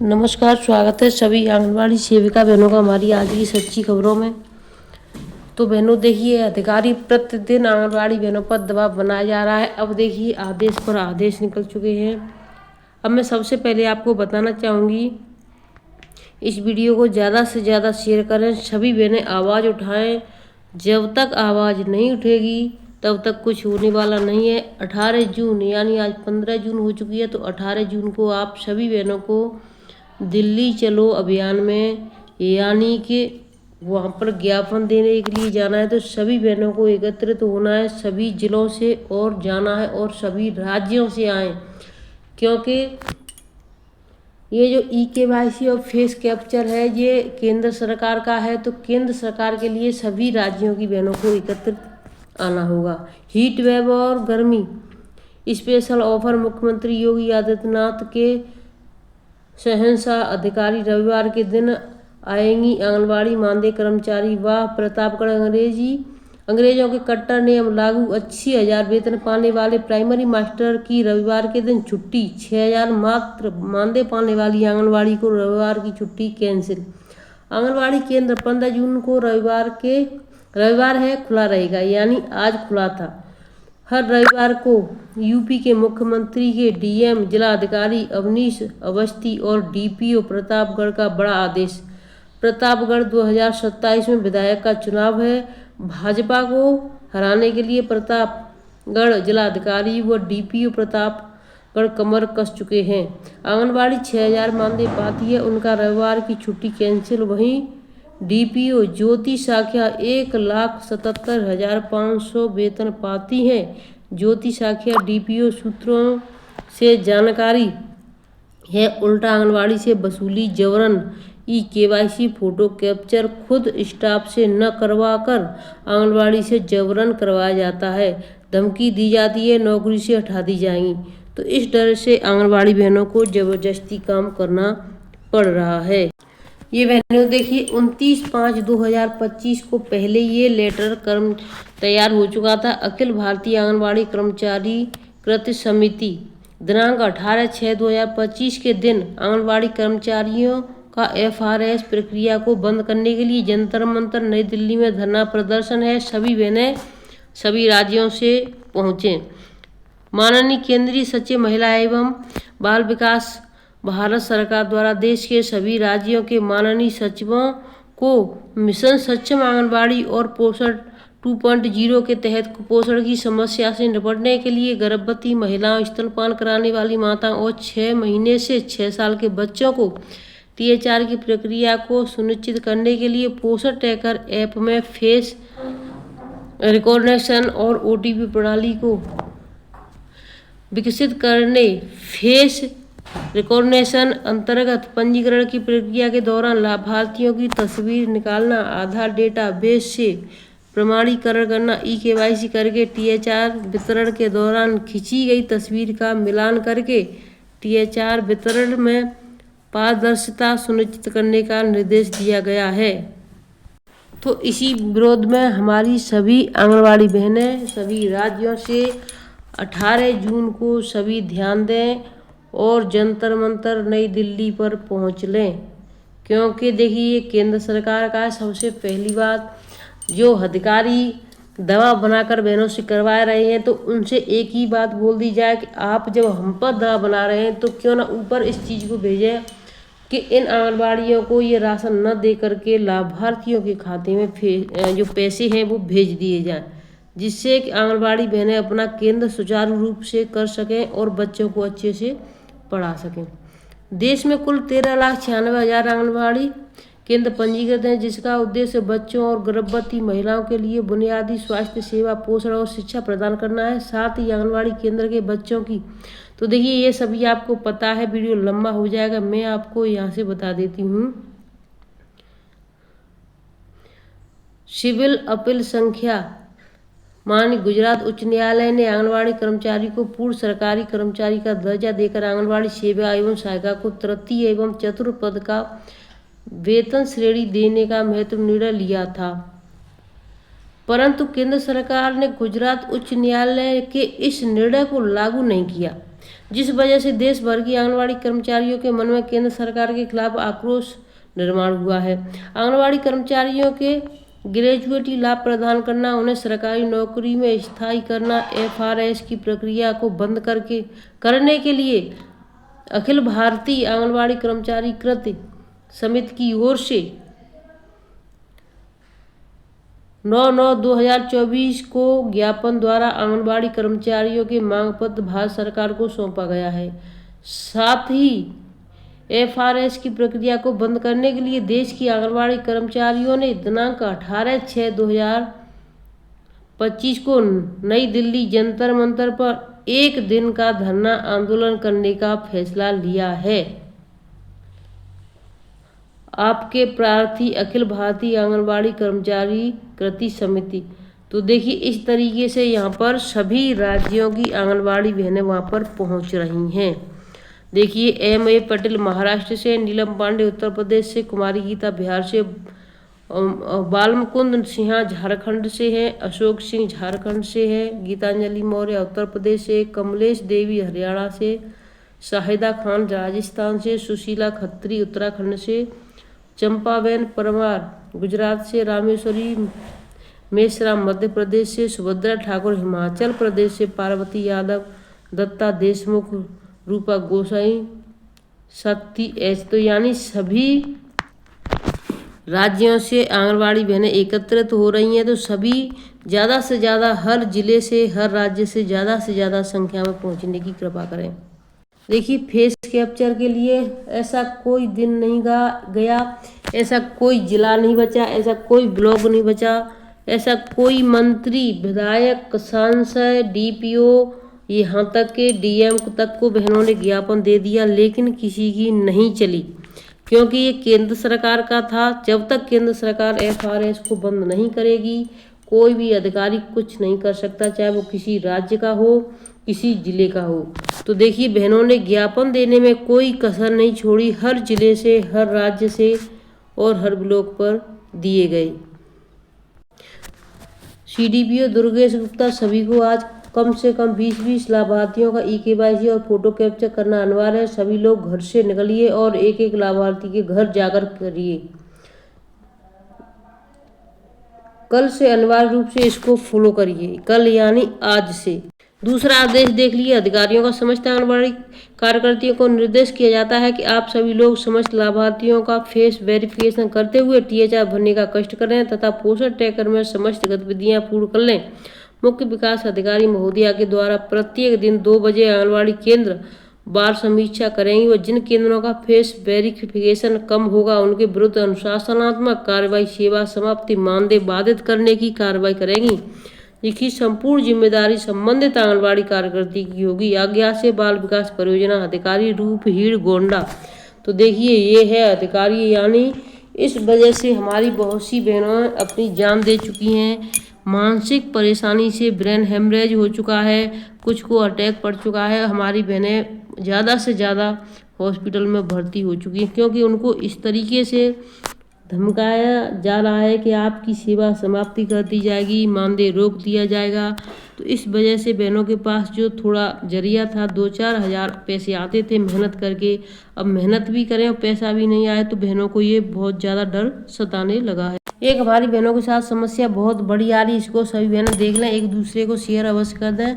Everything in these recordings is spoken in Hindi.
नमस्कार, स्वागत है सभी आंगनबाड़ी सेविका बहनों का हमारी आज की सच्ची खबरों में। तो बहनों देखिए, अधिकारी प्रतिदिन आंगनबाड़ी बहनों पर दबाव बनाया जा रहा है। अब देखिए आदेश पर आदेश निकल चुके हैं। अब मैं सबसे पहले आपको बताना चाहूँगी, इस वीडियो को ज़्यादा से ज़्यादा शेयर करें, सभी बहनें आवाज़ उठाएं। जब तक आवाज़ नहीं उठेगी तब तक कुछ होने वाला नहीं है। 18 जून यानी आज 15 जून हो चुकी है, तो 18 जून को आप सभी बहनों को दिल्ली चलो अभियान में यानी कि वहाँ पर ज्ञापन देने के लिए जाना है। तो सभी बहनों को एकत्रित होना है, सभी जिलों से और जाना है और सभी राज्यों से आए, क्योंकि ये जो EKYC और फेस कैप्चर है ये केंद्र सरकार का है। तो केंद्र सरकार के लिए सभी राज्यों की बहनों को एकत्रित आना होगा। हीट वेव और गर्मी स्पेशल ऑफर मुख्यमंत्री योगी आदित्यनाथ के शहंशाह अधिकारी रविवार के दिन आएंगी आंगनबाड़ी मानदेय कर्मचारी। वाह प्रतापगढ़ अंग्रेजों के कट्टर नियम लागू। 80,000 वेतन पाने वाले प्राइमरी मास्टर की रविवार के दिन छुट्टी। 6,000 मात्र मानदेय पाने वाली आंगनबाड़ी को रविवार की छुट्टी कैंसिल। आंगनबाड़ी केंद्र 15 जून को रविवार है खुला रहेगा, यानी आज खुला था। हर रविवार को यूपी के मुख्यमंत्री के DM जिला अधिकारी अवनीश अवस्थी और DPO प्रतापगढ़ का बड़ा आदेश। प्रतापगढ़ 2027 में विधायक का चुनाव है। भाजपा को हराने के लिए प्रतापगढ़ जिलाधिकारी व DPO प्रतापगढ़ कमर कस चुके हैं। आंगनबाड़ी 6,000 मानदेय पाती है, उनका रविवार की छुट्टी कैंसिल। वहीं DPO ज्योति साखिया 1,77,500 वेतन पाती है। ज्योति साखिया DPO सूत्रों से जानकारी है उल्टा आंगनबाड़ी से वसूली जबरन। EKYC फोटो कैप्चर खुद स्टाफ से न करवा कर आंगनबाड़ी से जबरन करवाया जाता है। धमकी दी जाती है नौकरी से हटा दी जाएंगी। तो इस डर से आंगनबाड़ी बहनों को जबरदस्ती काम करना पड़ रहा है। ये बहनों देखिए 29/5/2025 को पहले ये लेटर तैयार हो चुका था। अखिल भारतीय आंगनबाड़ी कर्मचारी कृत समिति दिनांक 18/6/2025 के दिन आंगनबाड़ी कर्मचारियों का FRS प्रक्रिया को बंद करने के लिए जंतर मंतर नई दिल्ली में धरना प्रदर्शन है। सभी बहनें सभी राज्यों से पहुँचें। माननीय केंद्रीय सचिव महिला एवं बाल विकास भारत सरकार द्वारा देश के सभी राज्यों के माननीय सचिवों को मिशन सक्षम आंगनबाड़ी और पोषण 2.0 के तहत कुपोषण की समस्या से निपटने के लिए गर्भवती महिलाओं, स्तनपान कराने वाली माताओं और 6 महीने से 6 साल के बच्चों को THR की प्रक्रिया को सुनिश्चित करने के लिए पोषण ट्रैकर ऐप में फेस रिकॉग्निशन और OTP प्रणाली को विकसित करने। फेस रिकॉग्निशन अंतर्गत पंजीकरण की प्रक्रिया के दौरान लाभार्थियों की तस्वीर निकालना, आधार डेटा बेस से प्रमाणीकरण करना, EKYC करके THR वितरण के दौरान खींची गई तस्वीर का मिलान करके THR वितरण में पारदर्शिता सुनिश्चित करने का निर्देश दिया गया है। तो इसी विरोध में हमारी सभी आंगनबाड़ी बहनें सभी राज्यों से 18 जून को सभी ध्यान दें और जंतर मंतर नई दिल्ली पर पहुंच लें, क्योंकि देखिए केंद्र सरकार का सबसे पहली बात, जो अधिकारी दबाव बनाकर बहनों से करवा रहे हैं तो उनसे एक ही बात बोल दी जाए कि आप जब हम पर दबाव बना रहे हैं तो क्यों ना ऊपर इस चीज़ को भेजें कि इन आंगनबाड़ियों को ये राशन न दे करके लाभार्थियों के खाते में जो पैसे हैं वो भेज दिए जाएं, जिससे कि आंगनबाड़ी बहनें अपना केंद्र सुचारू रूप से कर सकें और बच्चों को अच्छे से पढ़ा सकें। देश में कुल 13,96,000 आंगनबाड़ी केंद्र पंजीकृत हैं, जिसका उद्देश्य बच्चों और गर्भवती महिलाओं के लिए बुनियादी स्वास्थ्य सेवा, पोषण और शिक्षा प्रदान करना है। साथ ही आंगनबाड़ी केंद्र के बच्चों की, तो देखिए ये सभी आपको पता है, वीडियो लंबा हो जाएगा, मैं आपको यहाँ से बता देती हूँ। सिविल अपील संख्या माननीय गुजरात उच्च न्यायालय ने आंगनबाड़ी कर्मचारी को पूर्व सरकारी कर्मचारी का दर्जा देकर आंगनबाड़ी सेवा एवं सहायिका को तृतीय एवं चतुर्थ पद का वेतन श्रेणी देने का महत्वपूर्ण निर्णय लिया था, परंतु केंद्र सरकार ने गुजरात उच्च न्यायालय के इस निर्णय को लागू नहीं किया। जिस वजह से देश भर की आंगनबाड़ी कर्मचारियों के मन में केंद्र सरकार के खिलाफ आक्रोश निर्माण हुआ है। आंगनबाड़ी कर्मचारियों के ग्रेजुएटी लाभ प्रदान करना, उन्हें सरकारी नौकरी में स्थायी करना, FRS की प्रक्रिया को बंद करने के लिए अखिल भारतीय आंगनबाड़ी कर्मचारी कृत समिति की ओर से 9/9/2024 को ज्ञापन द्वारा आंगनबाड़ी कर्मचारियों के मांग पत्र भारत सरकार को सौंपा गया है। साथ ही FRS की प्रक्रिया को बंद करने के लिए देश की आंगनबाड़ी कर्मचारियों ने दिनांक 18/6/2025 को नई दिल्ली जंतर मंतर पर 1 दिन का धरना आंदोलन करने का फैसला लिया है। आपके प्रार्थी अखिल भारतीय आंगनबाड़ी कर्मचारी कृति समिति। तो देखिए इस तरीके से यहाँ पर सभी राज्यों की आंगनबाड़ी बहनें वहाँ पर पहुँच रही हैं। देखिए MA पटेल महाराष्ट्र से, नीलम पांडे उत्तर प्रदेश से, कुमारी गीता बिहार से, बालमुकुंद सिन्हा झारखंड से है, अशोक सिंह झारखंड से है, गीतांजलि मौर्य उत्तर प्रदेश से, कमलेश देवी हरियाणा से, शाहिदा खान राजस्थान से, सुशीला खत्री उत्तराखंड से, चंपाबेन परमार गुजरात से, रामेश्वरी मेश्राम मध्य प्रदेश से, सुभद्रा ठाकुर हिमाचल प्रदेश से, पार्वती यादव, दत्ता देशमुख, रूपा गोसाई, शक्ति एच। तो यानी सभी राज्यों से आंगनबाड़ी बहनें एकत्रित हो रही हैं। तो सभी ज़्यादा से ज़्यादा हर जिले से, हर राज्य से ज़्यादा संख्या में पहुंचने की कृपा करें। देखिए फेस कैप्चर के लिए ऐसा कोई दिन नहीं गया, ऐसा कोई जिला नहीं बचा, ऐसा कोई ब्लॉक नहीं बचा, ऐसा कोई मंत्री, विधायक, सांसद, DPO, यहाँ तक के DM तक को बहनों ने ज्ञापन दे दिया, लेकिन किसी की नहीं चली, क्योंकि ये केंद्र सरकार का था। जब तक केंद्र सरकार FRS को बंद नहीं करेगी, कोई भी अधिकारी कुछ नहीं कर सकता, चाहे वो किसी राज्य का हो, किसी जिले का हो। तो देखिए बहनों ने ज्ञापन देने में कोई कसर नहीं छोड़ी, हर जिले से, हर राज्य से और हर ब्लॉक पर दिए गए। CDPO दुर्गेश गुप्ता, सभी को आज कम से कम 20-20 लाभार्थियों का eKYC और फोटो कैप्चर करना अनिवार्य है। सभी लोग घर से निकलिए और एक लाभार्थी के घर जाकर करिए। कल से अनिवार्य रूप से इसको फॉलो करिए, कल यानी आज से। दूसरा आदेश देख लिए, अधिकारियों का समस्त आंगनबाड़ी कार्यकर्तियों को निर्देश किया जाता है कि आप सभी लोग समस्त लाभार्थियों का फेस वेरिफिकेशन करते हुए THR भरने का कष्ट करें तथा पोषण ट्रैकर में समस्त गतिविधियां पूर्ण कर लें। मुख्य विकास अधिकारी महोदया के द्वारा प्रत्येक दिन 2 बजे आंगनबाड़ी केंद्र बार समीक्षा करेंगी और जिन केंद्रों का फेस वेरिफिकेशन कम होगा उनके विरुद्ध अनुशासनात्मक कार्रवाई, सेवा समाप्ति, मानदेय बाधित करने की कार्रवाई करेंगी। इसकी संपूर्ण जिम्मेदारी संबंधित आंगनबाड़ी कार्यकर्ती की होगी। आज्ञा से बाल विकास परियोजना अधिकारी रूपहीड़ गोंडा। तो देखिए ये है अधिकारी, यानी इस वजह से हमारी बहुत सी बहनों अपनी जान दे चुकी हैं। मानसिक परेशानी से ब्रेन हेमरेज हो चुका है, कुछ को अटैक पड़ चुका है। हमारी बहनें ज़्यादा से ज़्यादा हॉस्पिटल में भर्ती हो चुकी हैं, क्योंकि उनको इस तरीके से धमकाया जा रहा है कि आपकी सेवा समाप्ति कर दी जाएगी, मानदेय रोक दिया जाएगा। तो इस वजह से बहनों के पास जो थोड़ा जरिया था, 2-4 हज़ार पैसे आते थे मेहनत करके, अब मेहनत भी करें और पैसा भी नहीं आए तो बहनों को ये बहुत ज़्यादा डर सताने लगा है। एक हमारी बहनों के साथ समस्या बहुत बड़ी आ रही है, इसको सभी बहनें देख लें, एक दूसरे को शेयर अवश्य कर दें,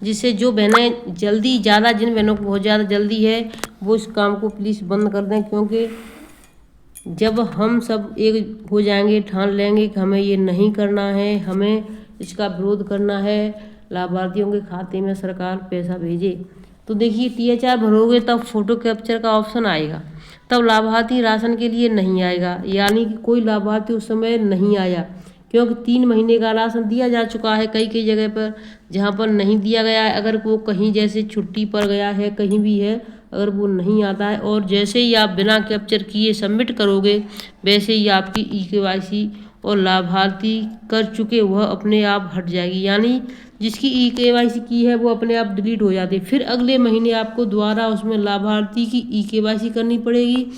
जिससे जो बहनें जल्दी ज़्यादा, जिन बहनों को बहुत ज़्यादा जल्दी है वो इस काम को प्लीज़ बंद कर दें। क्योंकि जब हम सब एक हो जाएंगे, ठान लेंगे कि हमें ये नहीं करना है, हमें इसका विरोध करना है, लाभार्थियों के खाते में सरकार पैसा भेजे। तो देखिए THR भरोगे तब फोटो कैप्चर का ऑप्शन आएगा, तब लाभार्थी राशन के लिए नहीं आएगा, यानी कि कोई लाभार्थी उस समय नहीं आया, क्योंकि 3 महीने का राशन दिया जा चुका है। कई जगह पर जहाँ पर नहीं दिया गया है, अगर वो कहीं जैसे छुट्टी पर गया है, कहीं भी है, अगर वो नहीं आता है और जैसे ही आप बिना कैप्चर किए सबमिट करोगे, वैसे ही आपकी eKYC और लाभार्थी कर चुके वह अपने आप हट जाएगी, यानी जिसकी eKYC की है वो अपने आप डिलीट हो जाती है। फिर अगले महीने आपको दोबारा उसमें लाभार्थी की eKYC करनी पड़ेगी।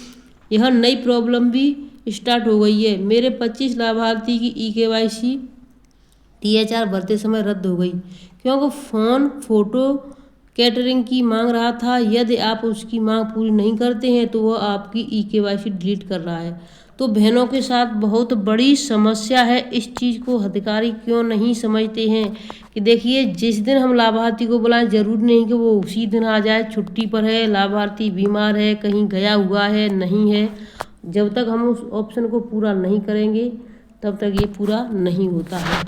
यह नई प्रॉब्लम भी स्टार्ट हो गई है। मेरे 25 लाभार्थी की eKYC THR भरते समय रद्द हो गई, क्योंकि फ़ोन फोटो कैटरिंग की मांग रहा था। यदि आप उसकी मांग पूरी नहीं करते हैं तो वह आपकी KYC डिलीट कर रहा है। तो बहनों के साथ बहुत बड़ी समस्या है। इस चीज़ को अधिकारी क्यों नहीं समझते हैं कि देखिए, जिस दिन हम लाभार्थी को बुलाएं, जरूरी नहीं कि वो उसी दिन आ जाए। छुट्टी पर है, लाभार्थी बीमार है, कहीं गया हुआ है, नहीं है, जब तक हम उस ऑप्शन को पूरा नहीं करेंगे तब तक ये पूरा नहीं होता है।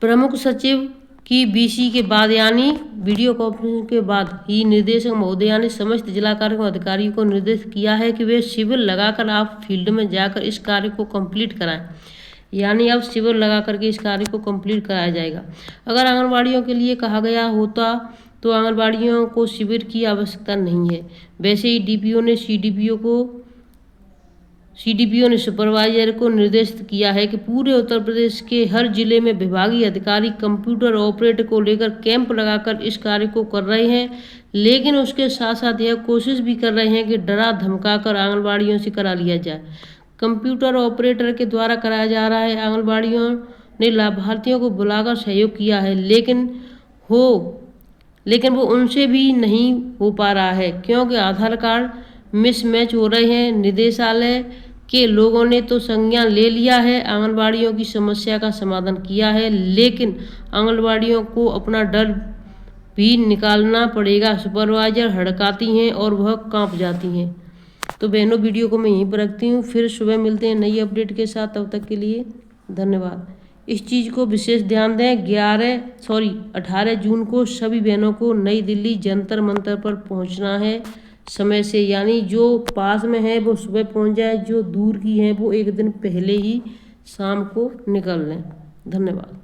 प्रमुख सचिव की BC के बाद यानी वीडियो कॉन्फ्रेंसिंग के बाद ही निदेशक महोदया ने समस्त जिला कार्यक्रम अधिकारियों को निर्देश किया है कि वे शिविर लगाकर आप फील्ड में जाकर इस कार्य को कंप्लीट कराएं। यानी अब शिविर लगा करके इस कार्य को कंप्लीट कराया जाएगा। अगर आंगनबाड़ियों के लिए कहा गया होता तो आंगनबाड़ियों को शिविर की आवश्यकता नहीं है। वैसे ही CDPO ने सुपरवाइजर को निर्देशित किया है कि पूरे उत्तर प्रदेश के हर जिले में विभागीय अधिकारी कंप्यूटर ऑपरेटर को लेकर कैंप लगाकर इस कार्य को कर रहे हैं, लेकिन उसके साथ साथ यह कोशिश भी कर रहे हैं कि डरा धमकाकर आंगनबाड़ियों से करा लिया जाए। कंप्यूटर ऑपरेटर के द्वारा कराया जा रहा है। आंगनबाड़ियों ने लाभार्थियों को बुलाकर सहयोग किया है, लेकिन वो उनसे भी नहीं हो पा रहा है क्योंकि आधार कार्ड मिसमैच हो रहे हैं। निदेशालय के लोगों ने तो संज्ञान ले लिया है, आंगनबाड़ियों की समस्या का समाधान किया है, लेकिन आंगनबाड़ियों को अपना डर भी निकालना पड़ेगा। सुपरवाइजर हड़काती हैं और वह कांप जाती हैं। तो बहनों, वीडियो को मैं यहीं पर रखती हूँ, फिर सुबह मिलते हैं नई अपडेट के साथ। तब तक के लिए धन्यवाद। इस चीज़ को विशेष ध्यान दें, 18 जून को सभी बहनों को नई दिल्ली जंतर मंतर पर पहुंचना है समय से। यानी जो पास में है वो सुबह पहुंच जाए, जो दूर की हैं वो एक दिन पहले ही शाम को निकल लें। धन्यवाद।